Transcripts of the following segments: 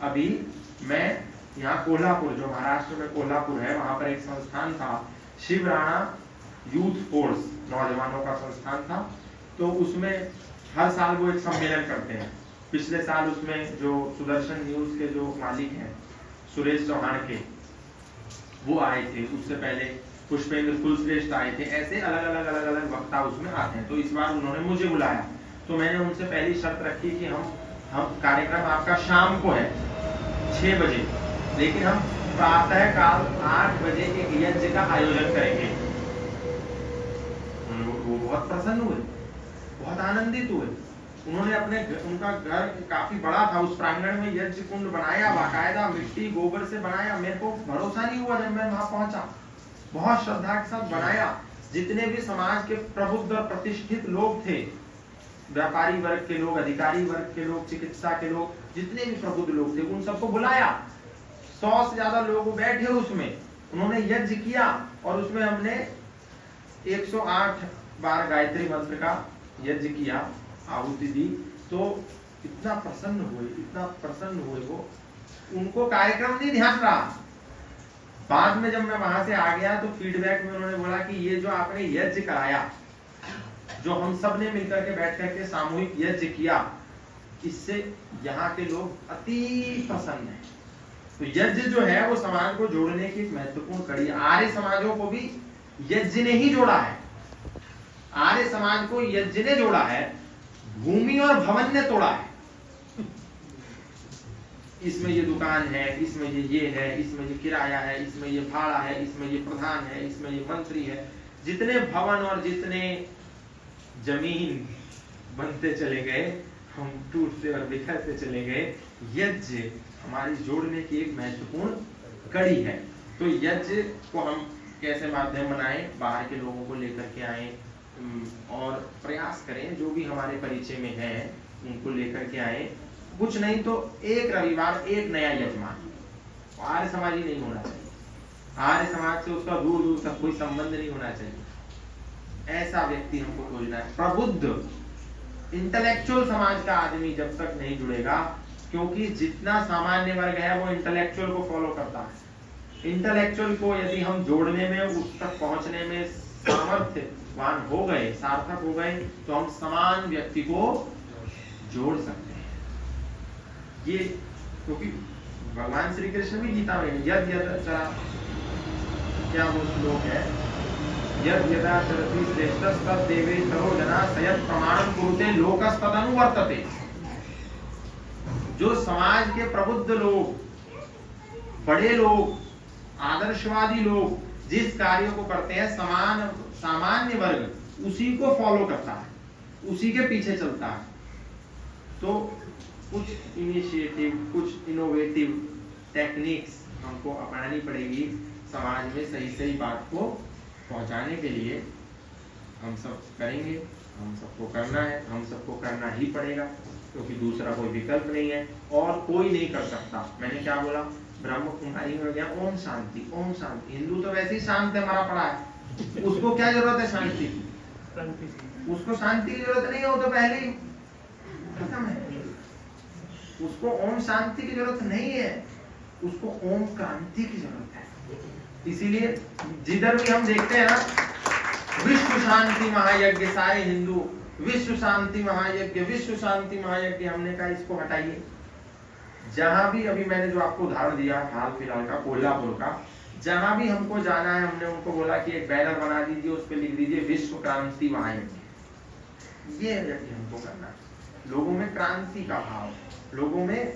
अभी मैं यहाँ कोल्हापुर, जो महाराष्ट्र में कोल्हापुर है, वहां पर एक संस्थान था, शिव राणा यूथ फोर्स, नौजवानों का संस्थान था। तो उसमें हर साल वो एक सम्मेलन करते हैं। पिछले साल उसमें जो सुदर्शन न्यूज के जो मालिक हैं सुरेश चौहान के, वो आए थे। उससे पहले पुष्पेंद्र कुलश्रेष्ठ आए थे। ऐसे अलग अलग वक्ता उसमें आते हैं। तो इस बार उन्होंने मुझे बुलाया, तो मैंने उनसे पहली शर्त रखी कि हम कार्यक्रम आपका शाम को है 6 बजे, लेकिन हम प्रातः काल 8 बजे एक यज्ञ का आयोजन करेंगे। वो बहुत प्रसन्न हुए, बहुत आनंदित हुए। उन्होंने उनका घर काफी बड़ा था, उस प्रांगण में यज्ञ कुंड बनाया, बाकायदा मिट्टी गोबर से बनाया। मेरे को भरोसा नहीं हुआ जब मैं वहां पहुंचा, बहुत श्रद्धा के साथ बनाया। जितने भी समाज के प्रबुद्ध और प्रतिष्ठित लोग थे, व्यापारी वर्ग के लोग, अधिकारी वर्ग के लोग, चिकित्सा के लोग, जितने भी प्रबुद्ध लोग थे, उन सबको बुलाया। 100 से ज्यादा लोग बैठे उसमें। उन्होंने यज्ञ किया और उसमें हमने 108 बार गायत्री मंत्र का यज्ञ किया, आहुति दी। तो इतना प्रसन्न हुए वो, उनको कार्यक्रम नहीं ध्यान रहा। बाद में जब मैं वहां से आ गया तो फीडबैक में उन्होंने बोला कि ये जो आपने यज्ञ कराया, जो हम सब ने मिलकर के बैठ करके सामूहिक यज्ञ किया, इससे यहाँ के लोग अति प्रसन्न हैं। तो यज्ञ जो है वो समाज को जोड़ने की एक महत्वपूर्ण कड़ी। आर्य समाजों को भी यज्ञ ने ही जोड़ा है। आर्य समाज को यज्ञ ने जोड़ा है, भूमि और भवन ने तोड़ा है। इसमें ये दुकान है, इसमें ये है, इसमें ये किराया है, इसमें ये भाड़ा है, इसमें ये प्रधान है, इसमें ये मंत्री है। जितने भवन और जितने जमीन बनते चले गए, हम टूटते और बिखरते चले गए। यज्ञ हमारी जोड़ने की एक महत्वपूर्ण कड़ी है। तो यज्ञ को हम कैसे माध्यम बनाएं, बाहर के लोगों को लेकर के आए और प्रयास करें, जो भी हमारे परिचय में है उनको लेकर के आए। कुछ नहीं तो एक रविवार एक नया यजमान। आर्य समाजी नहीं होना चाहिए, आर्य समाज से उसका दूर दूर तक कोई संबंध नहीं होना चाहिए। ऐसा व्यक्ति हमको खोजना है, प्रबुद्ध इंटेलेक्चुअल समाज का आदमी जब तक नहीं जुड़ेगा, क्योंकि जितना सामान्य वर्ग है वो इंटेलेक्चुअल को फॉलो करता है। इंटेलेक्चुअल को यदि हम जोड़ने में, उस तक पहुंचने में सामर्थ्यवान हो गए, सार्थक हो गए, तो हम समान व्यक्ति को जोड़ सकते हैं। ये क्योंकि भगवान श्री कृष्ण भी गीता में यद यदा, क्या वो श्लोक है, यद यदा चरति श्रेष्ठस्तद देवेशरो जना सयत् प्रमाणं कुरुते लोकस्तदनुवर्तते। जो समाज के प्रबुद्ध लोग, बड़े लोग, आदर्शवादी लोग जिस कार्य को करते हैं, सामान्य वर्ग उसी को फॉलो करता है, उसी के पीछे चलता है। तो कुछ इनिशिएटिव, कुछ इनोवेटिव टेक्निक्स हमको अपनानी पड़ेगी समाज में सही बात को पहुंचाने के लिए। हम सब करेंगे, हम सबको करना है, हम सबको करना ही पड़ेगा, क्योंकि दूसरा कोई विकल्प नहीं है और कोई नहीं कर सकता। मैंने क्या बोला, ब्रह्म कुमारी में गया, ओम शांति, ओम शांति। हिंदू तो वैसे ही शांत है, मरा पड़ा है, उसको क्या जरूरत है शांति की? उसको शांति की जरूरत नहीं है, वो तो पहले ही खत्म है। उसको ओम शांति की जरूरत नहीं है, उसको ओम क्रांति की जरूरत है। इसीलिए जिधर भी हम देखते हैं ना, विश्व शांति महायज्ञ, सारे हिंदू विश्व शांति महायज्ञ, विश्व शांति महायज्ञ। हमने कहा इसको हटाइए। जहां भी, अभी मैंने जो आपको उदाहरण दिया हाल फिलहाल का कोल्हापुर का, जहां भी हमको जाना है, हमने उनको बोला कि एक बैनर बना दीजिए, उस पर लिख दीजिए विश्व क्रांति महायज्ञ। ये यज्ञ हमको करना है। लोगों में क्रांति का भाव, लोगों में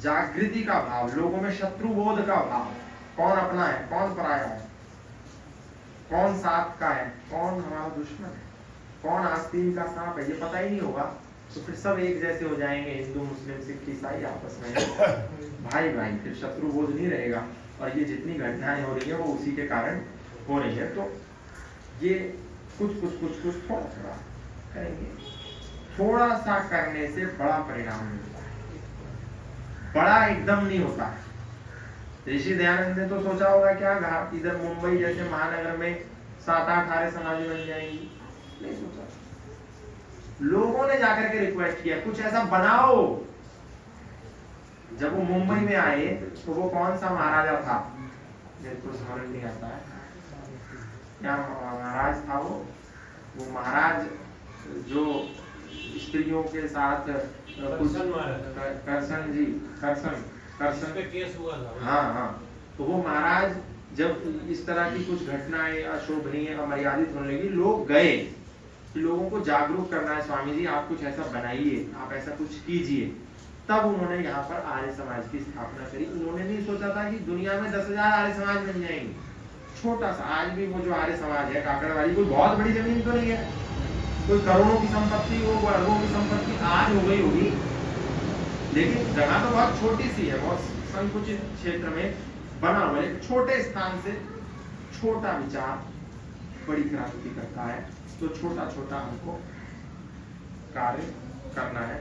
जागृति का भाव, लोगों में शत्रुबोध का भाव। कौन अपना है, कौन पराया है, कौन साथ का है, कौन हमारा दुश्मन है, कौन आस्तीन का सांप है, ये पता ही नहीं होगा। तो फिर सब एक जैसे हो जाएंगे, हिंदू मुस्लिम सिख ईसाई आपस में भाई भाई, फिर शत्रुबोध नहीं रहेगा। और ये जितनी घटनाएं हो रही है वो उसी के कारण हो रही है। तो ये कुछ थोड़ा थोड़ा करेंगे, थोड़ा सा करने से बड़ा परिणाम मिलता है, बड़ा एकदम नहीं होता है। ऋषि दयानंद ने तो सोचा होगा क्या इधर मुंबई जैसे महानगर में 7-8 आर्य समाज बन जाएंगी, नहीं सोचा। लोगों ने जाकर के रिक्वेस्ट किया कुछ ऐसा बनाओ जब वो मुंबई में आए तो वो कौन सा महाराजा था, मेरे को स्मरण नहीं आता है क्या महाराज था वो महाराज जो स्त्रियों के साथ करसन जी करसन पे केस हुआ था। हाँ हाँ, तो वो महाराज जब इस तरह की कुछ घटनाएं अशोभनीय अमर्यादित होने लगी, लोग गए कि लोगों को जागरूक करना है, स्वामी जी आप कुछ ऐसा बनाइए, आप ऐसा कुछ कीजिए। तब उन्होंने यहाँ पर आर्य समाज की स्थापना करी। उन्होंने नहीं सोचा था कि दुनिया में 10,000 आर्य समाज बन जाएंगे। छोटा सा आज भी वो जो आर्य समाज है काकड़वाड़ी, कोई बहुत बड़ी जमीन तो नहीं है, कोई करोड़ों की संपत्ति हो, कोई अरबों की संपत्ति आज हो गई होगी, लेकिन जगह तो बहुत छोटी सी है, बहुत संकुचित क्षेत्र में बना हुआ है। छोटे स्थान से छोटा विचार बड़ी क्रांति करता है। तो छोटा छोटा हमको कार्य करना है।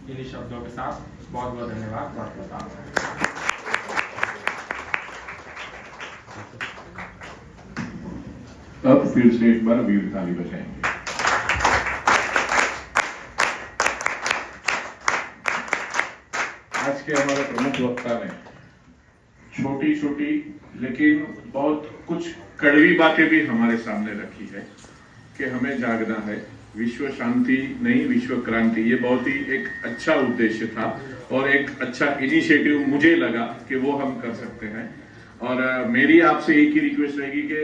इन्हीं शब्दों के साथ बहुत बहुत धन्यवाद। बहुत बहुत अब फिर से एक बार वीर ताली बजाएंगे। आज के हमारे प्रमुख वक्ता ने छोटी छोटी लेकिन बहुत कुछ कड़वी बातें भी हमारे सामने रखी है कि हमें जागना है। विश्व शांति नहीं विश्व क्रांति, ये बहुत ही एक अच्छा उद्देश्य था और एक अच्छा इनिशिएटिव मुझे लगा कि वो हम कर सकते हैं। और मेरी आपसे एक ही रिक्वेस्ट रहेगी कि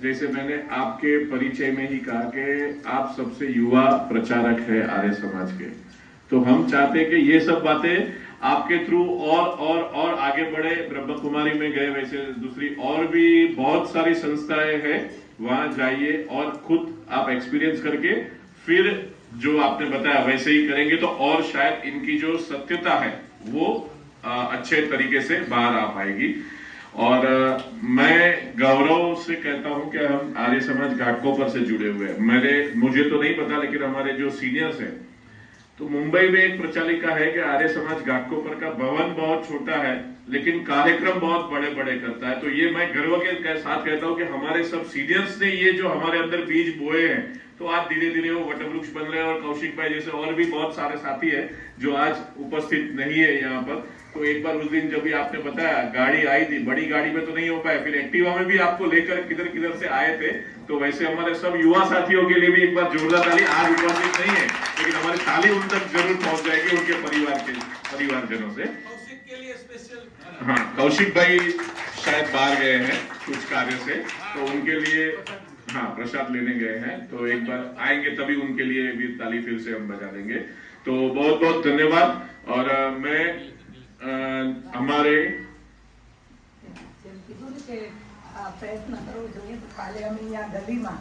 जैसे मैंने आपके परिचय में ही कहा कि आप सबसे युवा प्रचारक है आर्य समाज के, तो हम चाहते हैं कि ये सब बातें आपके थ्रू और आगे बढ़े। ब्रह्म कुमारी में गए, वैसे दूसरी और भी बहुत सारी संस्थाएं हैं, वहां जाइए और खुद आप एक्सपीरियंस करके फिर जो आपने बताया वैसे ही करेंगे तो और शायद इनकी जो सत्यता है वो अच्छे तरीके से बाहर आ पाएगी। और मैं गौरव से कहता हूं कि हम आर्य समाज घाटकोपर से जुड़े हुए हैं। मुझे तो नहीं पता, लेकिन हमारे जो सीनियर्स हैं, तो मुंबई में एक प्रचालिका है कि आर्य समाज घाटकोपर का भवन बहुत छोटा है लेकिन कार्यक्रम बहुत बड़े बड़े करता है। तो ये मैं गर्व के साथ कहता हूं कि हमारे सब सीनियर्स ने ये जो हमारे अंदर बीज बोए हैं, तो आज धीरे धीरे वो वटवृक्ष बन रहे हैं। और कौशिक भाई जैसे और भी बहुत सारे साथी है जो आज उपस्थित नहीं है यहाँ पर। तो एक बार उस दिन जब भी आपने बताया गाड़ी आई थी, बड़ी गाड़ी में तो नहीं हो पाया, फिर एक्टिवा में भी आपको लेकर किधर किधर से आए थे। तो वैसे हमारे सब युवा साथियों के लिए भी एक बार जोरदार ताली। आज उपस्थित नहीं है लेकिन हमारी ताली उन तक जरूर पहुंच जाएगी उनके परिवारजनों से। कौशिक के लिए स्पेशल। हाँ, कौशिक भाई शायद बाहर गए हैं कुछ कार्य से, तो उनके लिए हाँ प्रसाद लेने गए हैं, तो एक बार आएंगे तभी उनके लिए भी ताली फिर से हम बजा देंगे। तो बहुत बहुत धन्यवाद। और मैं हमारे પ્રયત્ન કરવો જોઈએ। તો કાલે અમે અહીંયા ગલીમાં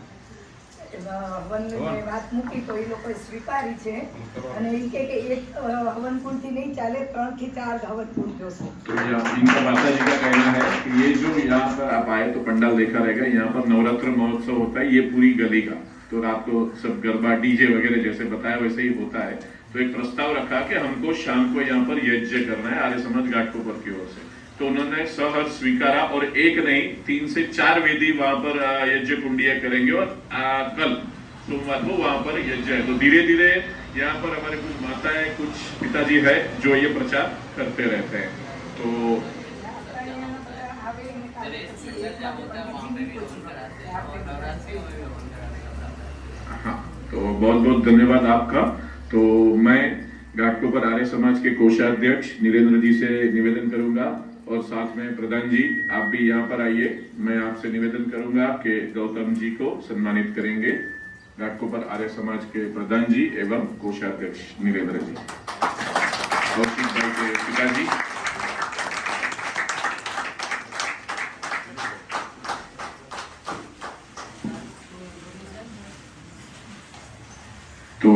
હવનની વાત મૂકી તો એ લોકોએ સ્વીકારી છે અને એ કહે કે એક હવન કુંડથી નહીં ચાલે, 3 થી 4 હવન કુંડ જોશે। तो इनका माता जी का कहना है कि ये जो यहाँ पर आप आए तो पंडाल देखा रहेगा, यहाँ पर नवरात्र महोत्सव होता है, ये पूरी गली का। तो रात को सब गरबा डीजे वगैरह जैसे बताया वैसे ही होता है। तो एक प्रस्ताव रखा कि हमको शाम को यहाँ पर यज्ञ करना है आर्य समाज घाटकोपर की ओर से। तो उन्होंने सहर्ष स्वीकारा और एक नहीं 3 से 4 वेदी वहां पर यज्ञ कुंडिया करेंगे। और कल सोमवार को वहां पर यज्ञ है। तो धीरे धीरे यहाँ पर हमारे कुछ माताएं कुछ पिताजी है जो ये प्रचार करते रहते हैं। तो हाँ, तो बहुत बहुत धन्यवाद आपका। तो मैं घाटकोपर आर्य समाज के कोषाध्यक्ष नीरेंद्र जी से निवेदन करूंगा और साथ में प्रधान जी आप भी यहाँ पर आइए। मैं आपसे निवेदन करूंगा कि गौतम जी को सम्मानित करेंगे, घाटकोपर आर्य समाज के प्रधान जी एवं कोषाध्यक्ष नीरेंद्र जी, कौशिक भाई के पिताजी। तो